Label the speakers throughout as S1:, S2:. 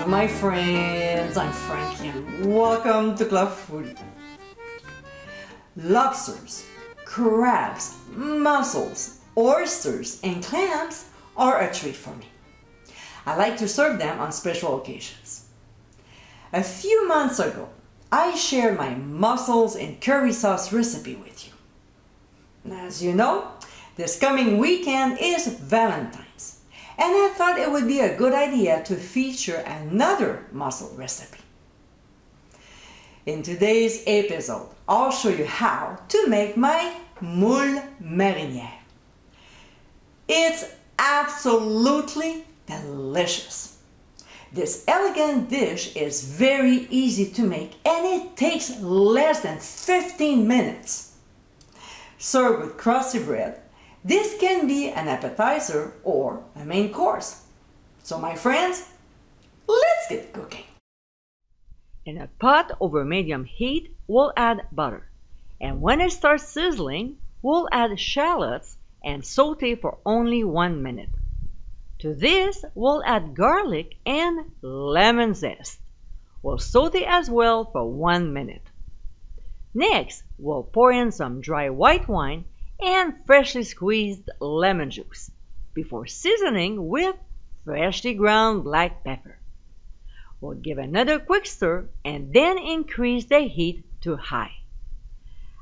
S1: Bonjour my friends, I'm Frankie and welcome to Club Foodie. Lobsters, crabs, mussels, oysters, and clams are a treat for me. I like to serve them on special occasions. A few months ago, I shared my mussels in curry sauce recipe with you. As you know, this coming weekend is Valentine's, and I thought it would be a good idea to feature another mussel recipe. In today's episode, I'll show you how to make my Moules Marinière. It's absolutely delicious. This elegant dish is very easy to make and it takes less than 15 minutes. Served with crusty bread, this can be an appetizer or a main course. So my friends, let's get cooking.
S2: In a pot over medium heat, we'll add butter. And when it starts sizzling, we'll add shallots and saute for only 1 minute. To this, we'll add garlic and lemon zest. We'll saute as well for 1 minute. Next, we'll pour in some dry white wine and freshly squeezed lemon juice before seasoning with freshly ground black pepper. We'll give another quick stir and then increase the heat to high.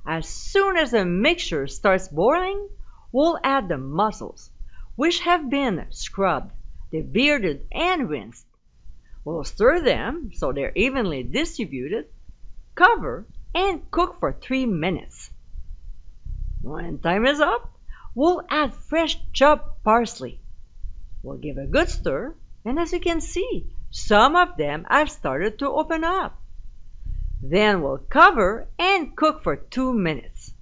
S2: As soon as the mixture starts boiling, we'll add the mussels, which have been scrubbed, debearded, and rinsed. We'll stir them so they're evenly distributed, cover, and cook for 3 minutes. When time is up, we'll add fresh chopped parsley. We'll give a good stir, and as you can see, some of them have started to open up. Then we'll cover and cook for 2 minutes.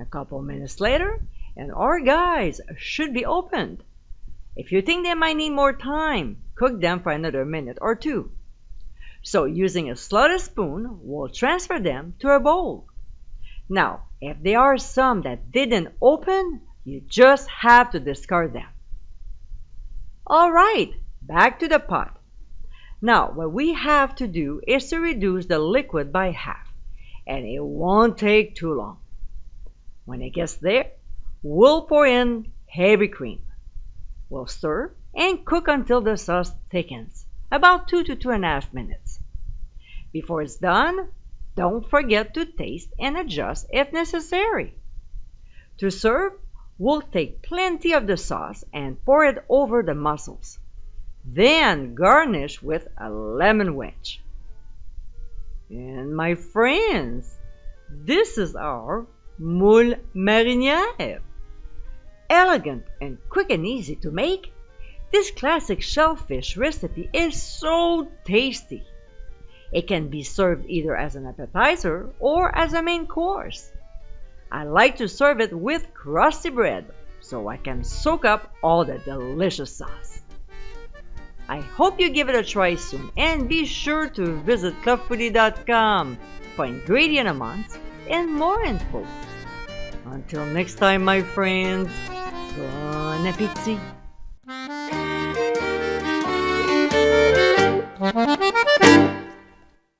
S2: A couple minutes later, and our guys should be opened. If you think they might need more time, cook them for another minute or two. So using a slotted spoon, we'll transfer them to a bowl. Now, if there are some that didn't open, you just have to discard them. Alright, back to the pot. Now, what we have to do is to reduce the liquid by half, and it won't take too long. When it gets there, we'll pour in heavy cream. We'll stir and cook until the sauce thickens, about 2 to 2.5 minutes. Before it's done, don't forget to taste and adjust if necessary. To serve, we'll take plenty of the sauce and pour it over the mussels. Then garnish with a lemon wedge. And my friends, this is our Moules Marinière. Elegant and quick and easy to make, this classic shellfish recipe is so tasty. It can be served either as an appetizer or as a main course. I like to serve it with crusty bread so I can soak up all the delicious sauce. I hope you give it a try soon and be sure to visit clubfoodie.com for ingredient amounts and more info. Until next time, my friends, bon appétit!